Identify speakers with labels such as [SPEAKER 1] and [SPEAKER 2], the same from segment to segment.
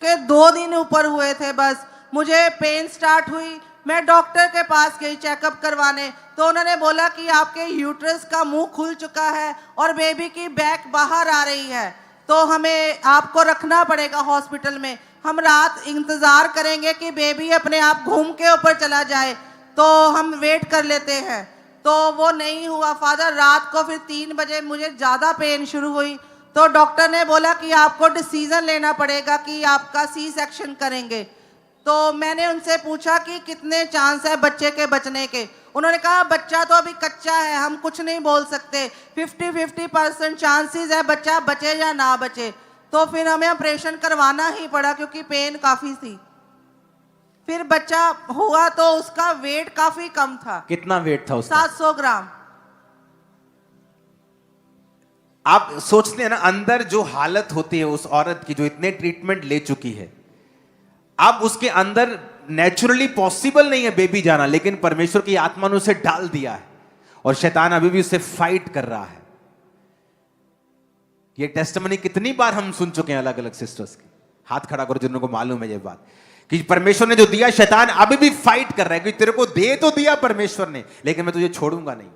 [SPEAKER 1] के 2 दिन ऊपर हुए थे बस। मुझे पेन स्टार्ट हुई, मैं डॉक्टर के पास गई चेकअप करवाने, तो उन्होंने बोला कि आपके यूट्रस का मुंह खुल चुका है और बेबी की बैक बाहर आ रही है, तो हमें आपको रखना पड़ेगा हॉस्पिटल में। हम रात इंतज़ार करेंगे कि बेबी अपने आप घूम के ऊपर चला जाए, तो हम वेट कर लेते हैं। तो वो नहीं हुआ फादर। रात को फिर 3 बजे मुझे ज़्यादा पेन शुरू हुई, तो डॉक्टर ने बोला कि आपको डिसीजन लेना पड़ेगा कि आपका सी सेक्शन करेंगे। तो मैंने उनसे पूछा कि कितने चांस है बच्चे के बचने के। उन्होंने कहा बच्चा तो अभी कच्चा है, हम कुछ नहीं बोल सकते, 50-50% चांसेस है बच्चा बचे या ना बचे। तो फिर हमें ऑपरेशन करवाना ही पड़ा क्योंकि पेन काफ़ी थी। फिर बच्चा हुआ तो उसका वेट काफ़ी कम था।
[SPEAKER 2] कितना वेट था उसका?
[SPEAKER 1] 700 ग्राम।
[SPEAKER 2] आप सोचते हैं ना, अंदर जो हालत होती है उस औरत की जो इतने ट्रीटमेंट ले चुकी है, अब उसके अंदर नेचुरली पॉसिबल नहीं है बेबी जाना, लेकिन परमेश्वर की आत्मा ने उसे डाल दिया है और शैतान अभी भी उससे फाइट कर रहा है। ये टेस्टिमनी कितनी बार हम सुन चुके हैं अलग अलग सिस्टर्स की। हाथ खड़ा करो जिनको मालूम है ये बात कि परमेश्वर ने जो दिया, शैतान अभी भी फाइट कर रहा है कि तेरे को दे तो दिया परमेश्वर ने, लेकिन मैं तुझे छोड़ूंगा नहीं।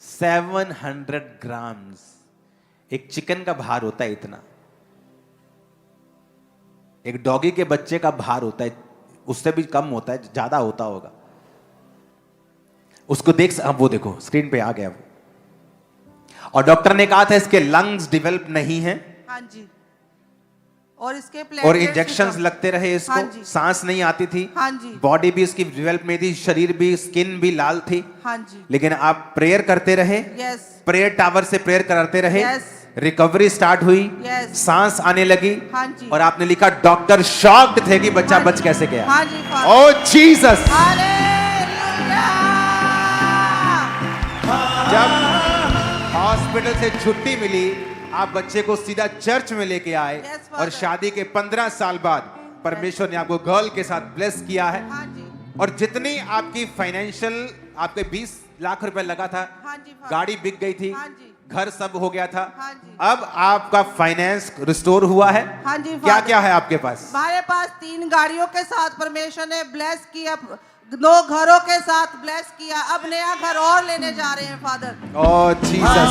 [SPEAKER 2] 700 ग्राम्स एक चिकन का भार होता है इतना, एक डॉगी के बच्चे का भार होता है, उससे भी कम होता है, ज्यादा होता होगा। उसको देख, अब वो देखो स्क्रीन पे आ गया वो। और डॉक्टर ने कहा था इसके लंग्स डेवलप नहीं है।
[SPEAKER 1] हाँ जी। और इसके
[SPEAKER 2] और इंजेक्शंस लगते रहे इसको।
[SPEAKER 1] हाँ जी।
[SPEAKER 2] सांस नहीं आती थी।
[SPEAKER 1] हाँ जी।
[SPEAKER 2] बॉडी भी इसकी डेवलप में थी, शरीर भी, स्किन भी लाल थी।
[SPEAKER 1] हाँ जी।
[SPEAKER 2] लेकिन आप प्रेयर करते रहे।
[SPEAKER 1] यस।
[SPEAKER 2] प्रेयर टावर से प्रेयर करते रहे।
[SPEAKER 1] यस।
[SPEAKER 2] रिकवरी स्टार्ट हुई।
[SPEAKER 1] यस।
[SPEAKER 2] सांस आने लगी।
[SPEAKER 1] हाँ जी।
[SPEAKER 2] और आपने लिखा डॉक्टर शॉक्ड थे कि बच्चा
[SPEAKER 1] हाँ
[SPEAKER 2] बच
[SPEAKER 1] जी।
[SPEAKER 2] कैसे गया।
[SPEAKER 1] हाँ जी।
[SPEAKER 2] ओ जीसस। जब हॉस्पिटल से छुट्टी मिली, आप बच्चे को सीधा चर्च में लेके आए।
[SPEAKER 1] Yes,
[SPEAKER 2] और शादी के 15 साल बाद परमेश्वर ने आपको गर्ल के साथ ब्लेस किया है।
[SPEAKER 1] हाँ जी।
[SPEAKER 2] और जितनी आपकी फाइनेंशियल, आपके 20 लाख रुपए लगा था,
[SPEAKER 1] हाँ जी,
[SPEAKER 2] गाड़ी बिक गई थी,
[SPEAKER 1] हाँ जी।
[SPEAKER 2] घर सब हो गया था,
[SPEAKER 1] हाँ जी।
[SPEAKER 2] अब आपका फाइनेंस रिस्टोर हुआ है।
[SPEAKER 1] हाँ जी।
[SPEAKER 2] क्या क्या है आपके पास?
[SPEAKER 1] हमारे पास 3 गाड़ियों के साथ परमेश्वर ने ब्लेस किया, 2 घरों के साथ ब्लेस किया, अब नया घर और लेने जा रहे हैं फादर।
[SPEAKER 2] ओ जीसस।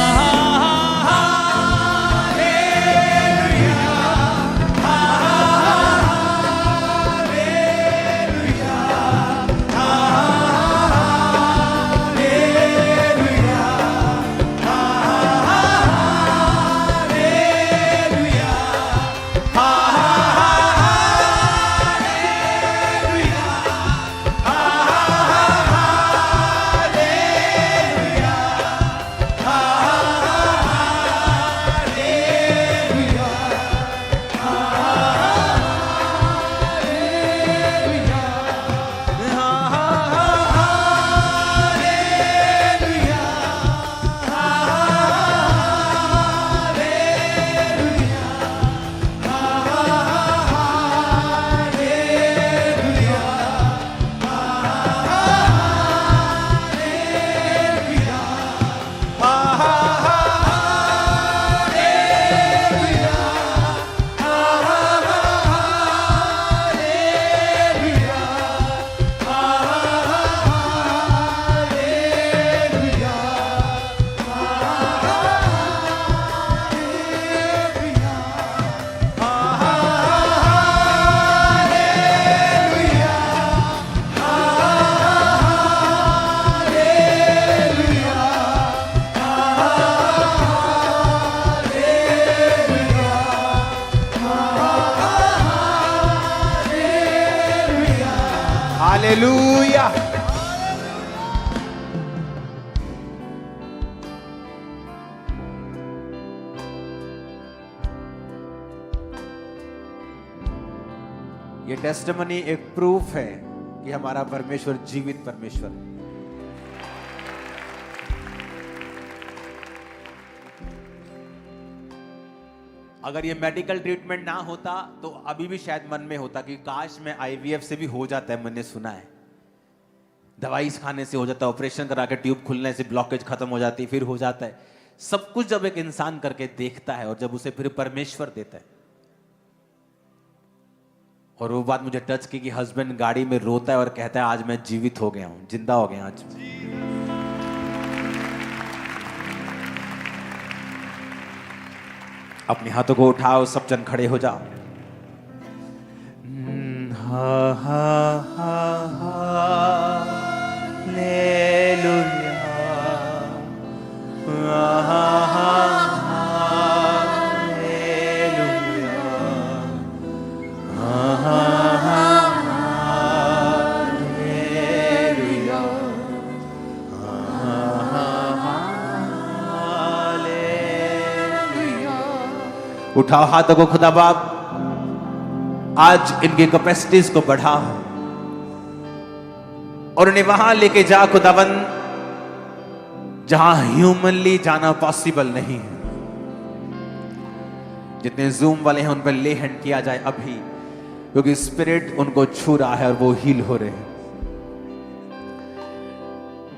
[SPEAKER 2] हालेलुया। ये टेस्टिमनी एक प्रूफ है कि हमारा परमेश्वर जीवित परमेश्वर है। अगर ये मेडिकल ट्रीटमेंट ना होता तो अभी भी शायद मन में होता कि काश मैं आईवीएफ से भी हो जाता है, मैंने सुना है। दवाई खाने से हो जाता है, ऑपरेशन करा के ट्यूब खुलने से ब्लॉकेज खत्म हो जाती है, फिर हो जाता है। सब कुछ जब एक इंसान करके देखता है और जब उसे फिर परमेश्वर देता है, और वो बात मुझे टच की कि हस्बैंड गाड़ी में रोता है और कहता है आज मैं जीवित हो गया हूं, जिंदा हो गया आज। अपने हाथों को उठाओ, सब जन खड़े हो जाओ। हा हा हा हालेलुया, हा हा हालेलुया, हा हा हालेलुया, हा हा हालेलुया। उठाओ हाथों को, खुदा बाप आज इनकी कैपेसिटीज को बढ़ा और उन्हें वहां लेके जा खुदावन जहां ह्यूमनली जाना पॉसिबल नहीं है। जितने जूम वाले हैं उन पर ले हैंड किया जाए अभी, क्योंकि स्पिरिट उनको छू रहा है और वो हील हो रहे हैं।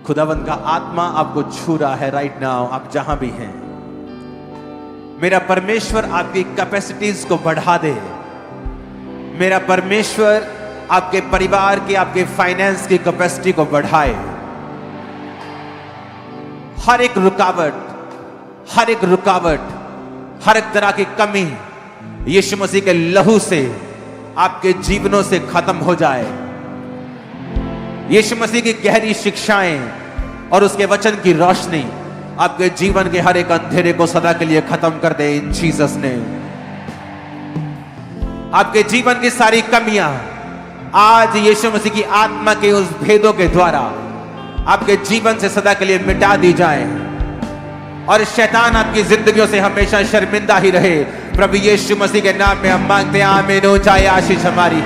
[SPEAKER 2] खुदावन का आत्मा आपको छू रहा है राइट नाउ, आप जहां भी हैं। मेरा परमेश्वर आपकी कैपेसिटीज को बढ़ा दे। मेरा परमेश्वर आपके परिवार की, आपके फाइनेंस की कैपेसिटी को बढ़ाए। हर एक रुकावट, हर एक तरह की कमी यीशु मसीह के लहू से आपके जीवनों से खत्म हो जाए। यीशु मसीह की गहरी शिक्षाएं और उसके वचन की रोशनी आपके जीवन के हर एक अंधेरे को सदा के लिए खत्म कर दे इन जीसस नेम। आपके जीवन की सारी कमियां आज यीशु मसीह की आत्मा के उस भेदों के द्वारा आपके जीवन से सदा के लिए मिटा दी जाए और शैतान आपकी जिंदगियों से हमेशा शर्मिंदा ही रहे। प्रभु यीशु मसीह के नाम में हम मांगते हैं, आमीन। हो जाए आशीष हमारी।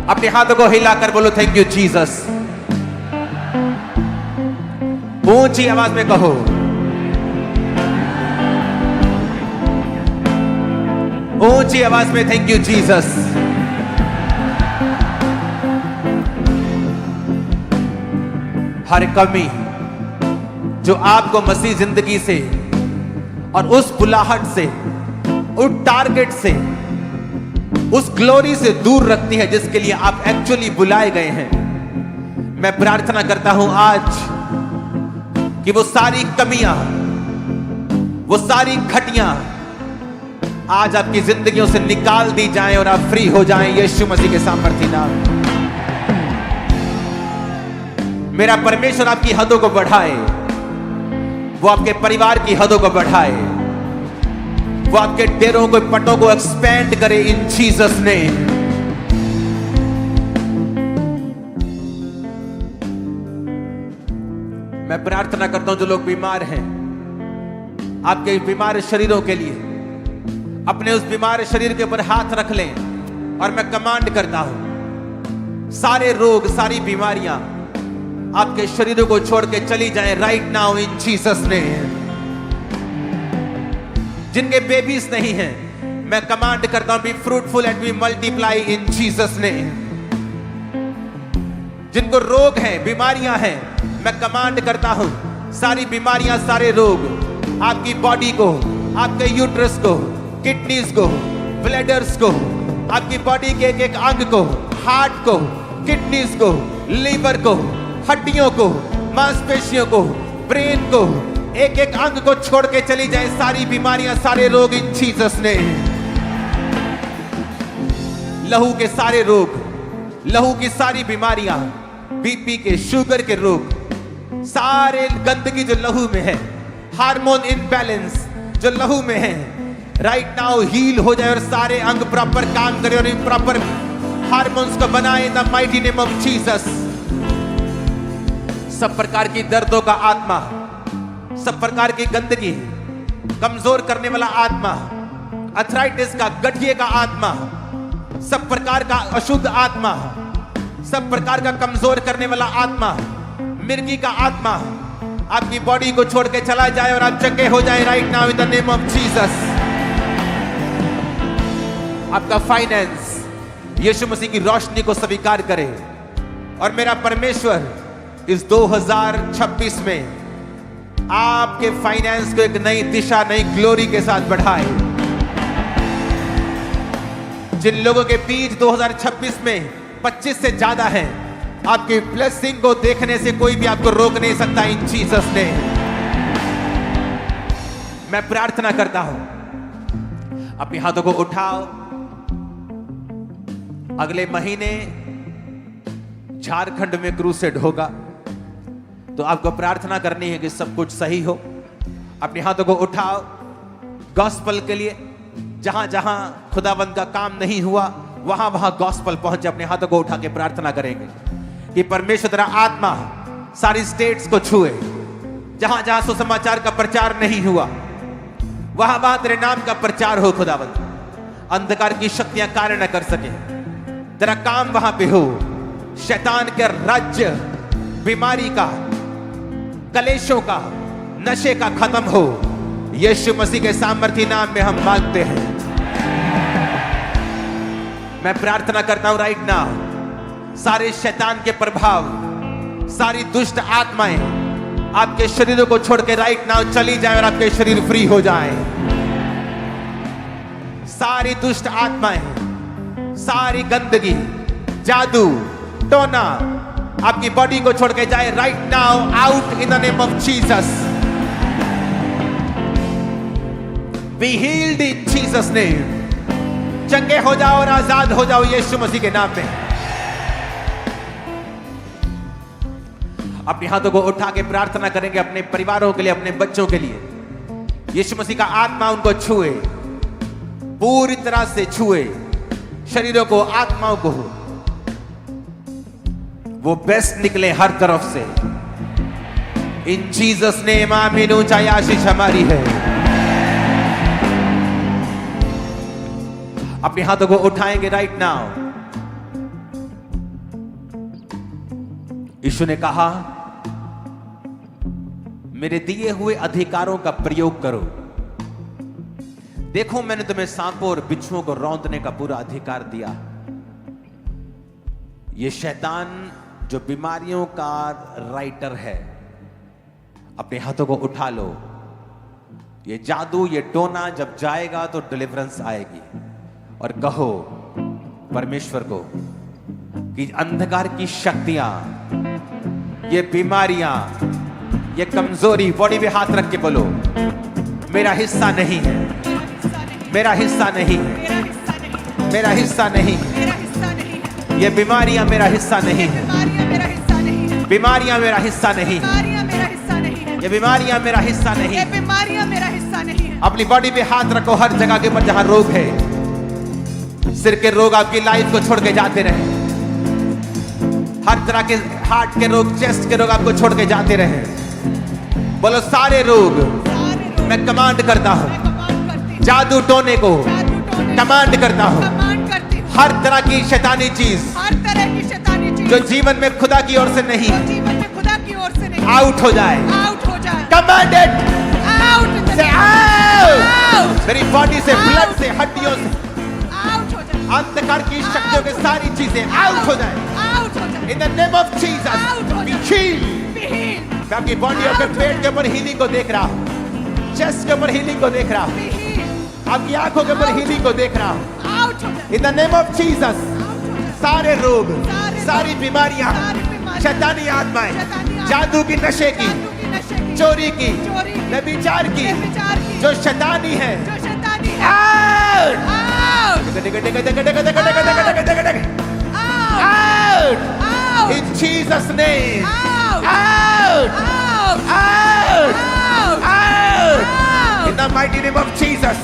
[SPEAKER 2] अपने हाथों को हिलाकर बोलो थैंक यू जीसस। ऊंची आवाज में कहो, ऊंची आवाज में थैंक यू जीसस। हर कमी जो आपको मसीह जिंदगी से और उस बुलाहट से, उस टारगेट से, उस ग्लोरी से दूर रखती है जिसके लिए आप एक्चुअली बुलाए गए हैं, मैं प्रार्थना करता हूं आज कि वो सारी कमियां, वो सारी घटियां आज आपकी जिंदगियों से निकाल दी जाएं और आप फ्री हो जाएं यीशु मसीह के सामर्थ्य नाम। मेरा परमेश्वर आपकी हदों को बढ़ाए, वो आपके परिवार की हदों को बढ़ाए, वो आपके डेरों को, पटों को एक्सपेंड करे इन जीसस नेम। मैं प्रार्थना करता हूं जो लोग बीमार हैं, आपके बीमार शरीरों के लिए अपने उस बीमार शरीर के ऊपर हाथ रख लें और मैं कमांड करता हूं सारे रोग, सारी बीमारियां आपके शरीरों को छोड़ के चली जाएं right now in Jesus name. जिनके बेबीज नहीं हैं, मैं कमांड करता हूं be fruitful and be multiply in Jesus name. जिनको रोग हैं, बीमारियां हैं, मैं कमांड करता हूं सारी बीमारियां, सारे रोग आपकी बॉडी को, आपके यूट्रस को, किडनीज को, ब्लैडर्स को, आपकी बॉडी के एक एक अंग को, हार्ट को, किडनीज को, लीवर को, हड्डियों को, मांसपेशियों को, ब्रेन को, एक एक अंग को छोड़ के चली जाए सारी बीमारियां, सारे रोग इन जीसस ने। लहू के सारे रोग, लहू की सारी बीमारियां, बीपी के, शुगर के रोग, सारे गंदगी जो लहू में है, हार्मोन इनबैलेंस जो लहू में है, राइट नाउ हील हो जाए और सारे अंग प्रॉपर काम करें और इन प्रॉपर हार्मोन्स को बनाए in the mighty name of Jesus. सब प्रकार की दर्दों का आत्मा, सब प्रकार की गंदगी, कमजोर करने वाला आत्मा, अर्थराइटिस का, गठिए का आत्मा, सब प्रकार का अशुद्ध आत्मा, सब प्रकार का कमजोर करने वाला आत्मा, मिर्गी का आत्मा आपकी बॉडी को छोड़ के चला जाए और आप चंगे हो जाए right now in the name of Jesus. आपका फाइनेंस यीशु मसीह की रोशनी को स्वीकार करे और मेरा परमेश्वर इस 2026 में आपके फाइनेंस को एक नई दिशा, नई ग्लोरी के साथ बढ़ाए। जिन लोगों के बीज 2026 में 25 से ज्यादा हैं, आपकी ब्लेसिंग को देखने से कोई भी आपको रोक नहीं सकता इन जीसस ने। मैं प्रार्थना करता हूं, अपने हाथों को उठाओ। अगले महीने झारखंड में क्रूसेड होगा, तो आपको प्रार्थना करनी है कि सब कुछ सही हो। अपने हाथों को उठाओ गॉस्पल के लिए। जहां जहां खुदावंद का काम नहीं हुआ, वहां वहां गॉस्पल पहुंचे। अपने हाथों को उठा के प्रार्थना करेंगे कि परमेश्वर तेरा आत्मा सारी स्टेट्स को छुए। जहां जहां सुसमाचार का प्रचार नहीं हुआ, वहां वहां तेरे नाम का प्रचार हो खुदावंद। अंधकार की शक्तियां कार्य न कर सके, तेरा काम वहां पे हो। शैतान के राज्य, बीमारी का, कलेशों का, नशे का खत्म हो। यीशु मसीह के सामर्थी नाम में हम मांगते हैं। मैं प्रार्थना करता हूं राइट नाउ, सारे शैतान के प्रभाव, सारी दुष्ट आत्माएं आपके शरीरों को छोड़ के राइट नाउ चली जाए और आपके शरीर फ्री हो जाए। सारी दुष्ट आत्माएं, सारी गंदगी, जादू, टोना आपकी बॉडी को छोड़ के जाए right now, out in the name of Jesus. Be healed in Jesus name. चंगे हो जाओ और आजाद हो जाओ यीशु मसीह के नाम में। अपने हाथों को उठा के प्रार्थना करेंगे अपने परिवारों के लिए, अपने बच्चों के लिए। यीशु मसीह का आत्मा उनको छुए, पूरी तरह से छुए, शरीरों को, आत्माओं को। वो बेस्ट निकले हर तरफ से। इन जीसस नेम आमीन। ऊंचाई आशीष हमारी है। अपने हाथों को उठाएंगे राइट नाउ। यीशु ने कहा, मेरे दिए हुए अधिकारों का प्रयोग करो। देखो, मैंने तुम्हें सांपों और बिच्छुओं को रौंदने का पूरा अधिकार दिया। ये शैतान जो बीमारियों का राइटर है, अपने हाथों को उठा लो। ये जादू, ये टोना जब जाएगा तो डिलीवरेंस आएगी। और कहो परमेश्वर को कि अंधकार की शक्तियां, ये बीमारियां, ये कमजोरी, बॉडी पे हाथ रख के बोलो, मेरा हिस्सा नहीं है, मेरा हिस्सा नहीं है, मेरा हिस्सा नहीं है। ये बीमारियां मेरा हिस्सा नहीं है, बीमारियां मेरा हिस्सा नहीं है, ये बीमारियां मेरा हिस्सा नहीं है,
[SPEAKER 3] बीमारियां मेरा हिस्सा नहीं है।
[SPEAKER 2] अपनी बॉडी पे हाथ रखो हर जगह के ऊपर जहां रोग है। सिर के रोग आपकी लाइफ को छोड़ के जाते रहे। हर तरह के हार्ट के रोग, चेस्ट के रोग आपको छोड़ के जाते रहे। बोलो सारे रोग मैं कमांड करता हूं। जादू टोने को कमांड करता हूं। हर तरह की शैतानी चीज, जो जीवन में खुदा की ओर से नहीं, आउट हो जाए। कमांडेड, मेरी बॉडी से, ब्लड से, हड्डियों से, अंधकार की शक्तियों की सारी चीजें आउट हो जाए। इन the name of Jesus be heeled. मैं आपकी बॉडी और पेट के ऊपर हीलिंग को देख रहा हूं, चेस्ट के ऊपर हीलिंग को देख रहा हूं, आपकी आंखों के ऊपर हीलिंग को देख रहा हूं। इन द नेम ऑफ जीसस सारे रोग, सारी बीमारियां, शैतानी आत्माएं, जादू की, नशे की, चोरी की, व्यभिचार की, जो शैतानी है, out in Jesus name, out, in the mighty name of Jesus,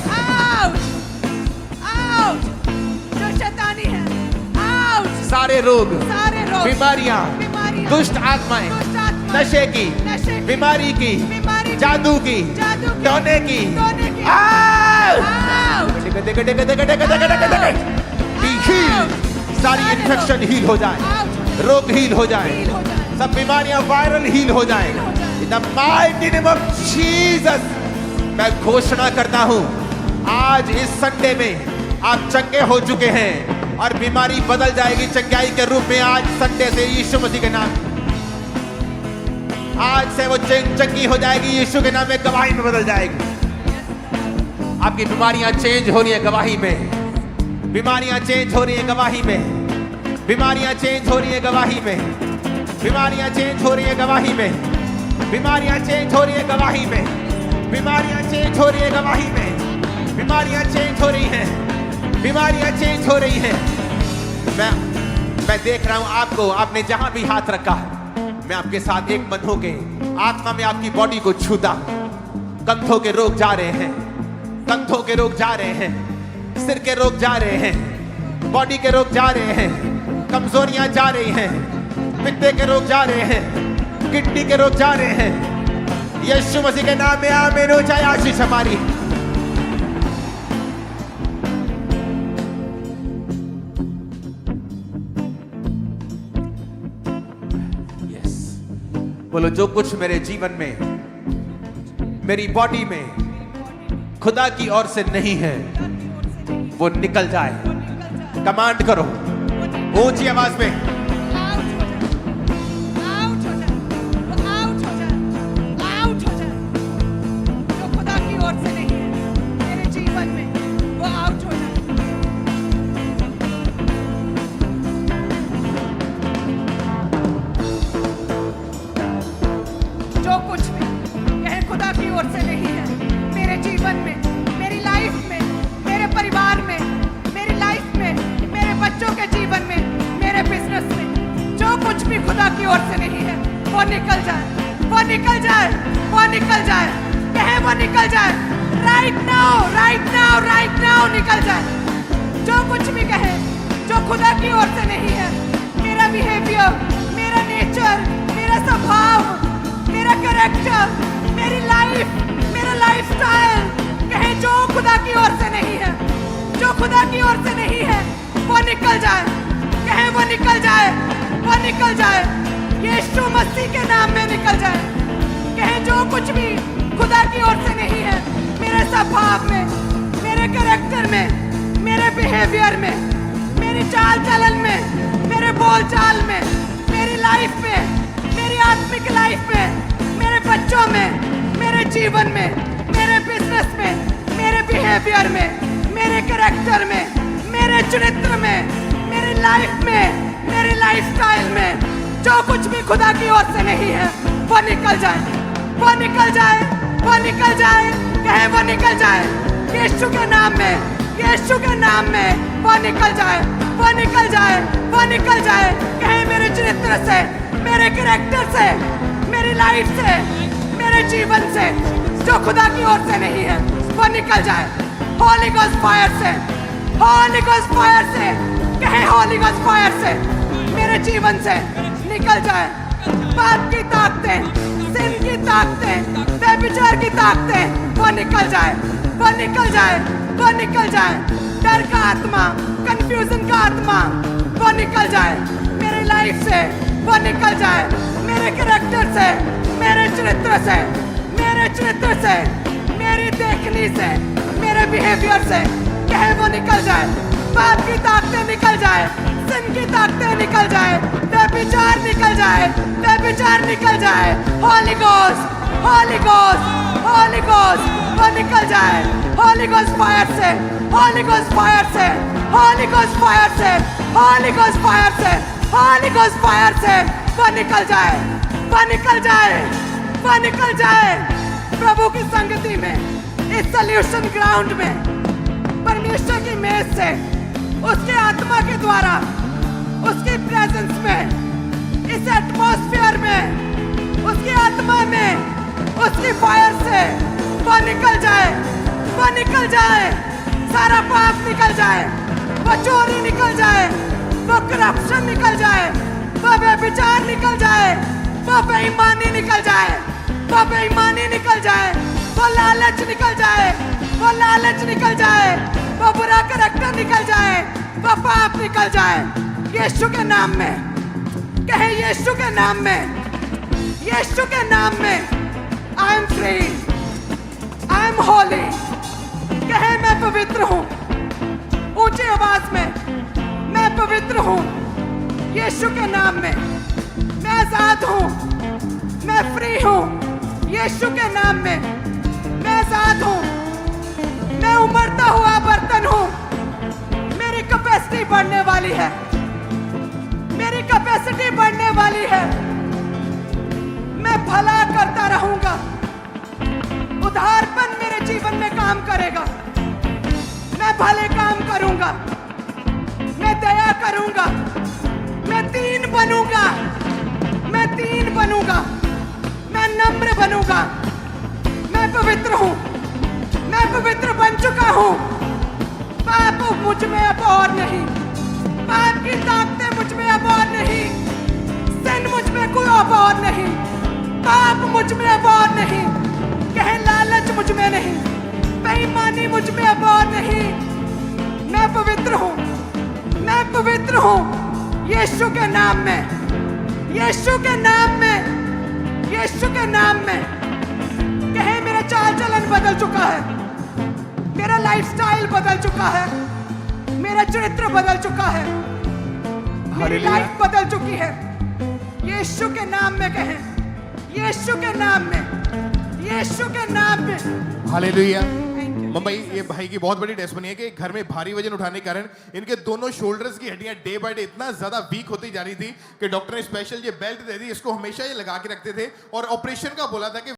[SPEAKER 3] जो शैतानी है, out,
[SPEAKER 2] सारे रोग, बीमारियां,
[SPEAKER 3] बीमारियां,
[SPEAKER 2] दुष्ट आत्माएं, नशे की, बीमारी की, जादू की, टोने की, सारी इन्फेक्शन हील हो जाए, रोग हील हो जाए, सब बीमारियां वायरल हील हो जाए। In the mighty name of Jesus मैं घोषणा करता हूं, आज इस संडे में आप चंगे हो चुके हैं और बीमारी बदल जाएगी चंगाई के रूप में। आज संडे से यीशु मसीह के नाम, आज से वो चंगी हो जाएगी, यीशु के नाम में गवाही में बदल जाएगी। आपकी बीमारियां चेंज हो रही है गवाही में। बीमारियां चेंज हो रही है गवाही में, बीमारियां चेंज हो रही है गवाही में, बीमारियां चेंज हो रही है गवाही में, बीमारियां चेंज हो रही है गवाही में, बीमारियां चेंज हो रही है गवाही में, बीमारियां चेंज हो रही हैं, बीमारियां चेंज हो रही हैं। मैं देख रहा हूं आपको, आपने जहां भी हाथ रखा है, मैं आपके साथ एक मन होके आत्मा में आपकी बॉडी को छूता। कंधों के रोग जा रहे हैं, कंधों के रोग जा रहे हैं, सिर के रोग जा रहे हैं, बॉडी के रोग जा रहे हैं, कमजोरियां जा रही हैं, पित्ते के रोग जा रहे हैं, किडनी के रोग जा रहे हैं। यीशु मसीह के नाम में आमीन हो जाए आशीष हमारी। यस, बोलो जो कुछ मेरे जीवन में, मेरी बॉडी में खुदा की ओर से नहीं है वो निकल जाए। कमांड करो ऊंची आवाज में।
[SPEAKER 3] आउट हो जाए, वो आउट हो जाए, आउट हो जाए। जो खुदा की ओर से नहीं है मेरे जीवन में, वो आउट हो जाए। जो कुछ भी कहे खुदा की ओर से नहीं है मेरे जीवन में, मेरी लाइफ में, मेरे परिवार में, मेरी लाइफ में, मेरे बच्चों के जीवन में, मेरे बिजनेस में, जो कुछ भी खुदा की ओर से नहीं है वो निकल जाए, वो निकल जाए, वो निकल जाए। कहे वो निकल जाए। Right now, right now, right now निकल जाए। जो कुछ भी कहे जो खुदा की ओर से नहीं है, मेरा बिहेवियर, मेरा नेचर, मेरा स्वभाव, मेरा कैरेक्टर, मेरी लाइफ, मेरा लाइफस्टाइल, कहे जो खुदा की ओर से नहीं है, जो खुदा की ओर से नहीं है वो निकल जाए। कहे वो निकल जाए, वो निकल जाए। यीशु मसीह के नाम में निकल जाए। कहे जो कुछ भी खुदा की ओर से नहीं है मेरे स्वभाव में, मेरे कैरेक्टर में, मेरे बिहेवियर में, मेरी चाल चलन में, मेरे बोल चाल में, मेरी लाइफ में, मेरी आत्मिक लाइफ में, मेरे बच्चों में, मेरे जीवन में, मेरे बिजनेस में, मेरे बिहेवियर में, मेरे कैरेक्टर में, मेरे चरित्र में, मेरी लाइफ में, मेरे लाइफस्टाइल में, जो कुछ भी खुदा की ओर से नहीं है वो निकल जाए, वो निकल जाए, वो निकल जाए। कहे वो निकल जाए। यीशु के नाम में, यीशु के नाम में वो निकल जाए, वो निकल जाए, वो निकल जाए। कहे मेरे चरित्र से, मेरे कैरेक्टर से, मेरी लाइफ से, मेरे जीवन से, जो खुदा की ओर से नहीं है वो निकल जाए। होली गोस्ट फायर से, होली गोस्ट फायर से, कहे होली गोस्ट फायर से मेरे जीवन से निकल जाए। पाप की ताकतें, सिन की ताकतें, व्यभिचार की ताकतें वो निकल जाए, वो निकल जाए, वो निकल जाए। डर का आत्मा, कंफ्यूजन का आत्मा वो निकल जाए मेरी लाइफ से, वो निकल जाए मेरे कैरेक्टर से, मेरे चरित्र से, मेरे चरित्र से, मेरी देखनी से, मेरे बिहेवियर से। कहे वो निकल जाए। पाप की ताकतें निकल जाए, सिन की ताकतें निकल जाए, व्यभिचार निकल जाए, व्यभिचार निकल जाए। Holi ghost, Holi ghost, Holi ghost वो निकल जाए। होली गोस्ट फायर से, होली गोस्ट फायर से, होली गोस्ट फायर से, होली गोस्ट फायर से, होली गोस्ट फायर से वो निकल जाए, वो निकल जाए, वो निकल जाए। प्रभु की संगति में, इस सॉल्यूशन ग्राउंड में, परमेश्वर की मेज से, उसके आत्मा के द्वारा, उसकी प्रेजेंस में, इस एटमॉस्फेयर में, उसकी आत्मा में, उसकी फायर से वो निकल जाए, वो निकल जाए। सारा पाप निकल जाए, वो चोरी निकल जाए, वो करप्शन निकल जाए, वो व्यभिचार निकल जाए, वो बेईमानी निकल जाए, वो बेईमानी निकल जाए, वो लालच निकल जाए, वो लालच निकल जाए, वो बुरा करैक्टर निकल जाए, वो पाप निकल जाए। यीशु के नाम में, कहे यीशु के नाम में, यीशु के नाम में I am free, I am Holi. कहे मैं पवित्र हूँ, ऊंची आवाज में, मैं पवित्र हूँ यीशु के नाम में। मैं आजाद हूँ, मैं फ्री हूँ यीशु के नाम में। मैं आजाद हूँ, मैं उमड़ता हुआ बर्तन हूँ। मेरी वाली है, मेरी कैपेसिटी बढ़ने वाली है। मैं भला करता रहूंगा, उदारपन मेरे जीवन में काम करेगा। मैं भले काम करूंगा, मैं दया करूंगा, मैं दीन बनूंगा, मैं दीन बनूंगा, मैं नम्र बनूंगा, मैं पवित्र हूं, मैं पवित्र बन चुका हूं। पाप मुझ में अब और नहीं, पाप की ताकतें मुझ में अब और नहीं, sin मुझ में कोई अब और नहीं, पाप मुझ में अब और नहीं, कहे लालच मुझ में नहीं, बेईमानी मुझ में अब और नहीं। मैं पवित्र हूं, मैं पवित्र हूं यीशु के नाम में, यीशु के नाम में, यीशु के नाम में। कहे मेरा चाल चलन बदल चुका है, मेरा लाइफस्टाइल बदल चुका है, मेरा चरित्र बदल चुका है, मेरी
[SPEAKER 4] हालेलुया।
[SPEAKER 3] लाइफ बदल चुकी है। यीशु के नाम में कहें, यीशु के नाम में, यीशु के नाम में।
[SPEAKER 4] हालेलुया।
[SPEAKER 3] Thank you.
[SPEAKER 4] मुंबई ये भाई की बहुत बड़ी टेस्टमनी है कि घर में भारी वजन उठाने के कारण इनके दोनों शोल्डर्स की हड्डियां डे बाय डे इतना ज्यादा वीक होती जा रही थी कि डॉक्टर ने स्पेशल ये बेल्ट दे दी, इसको हमेशा ये लगा के रखते थे और ऑपरेशन का बोला था कि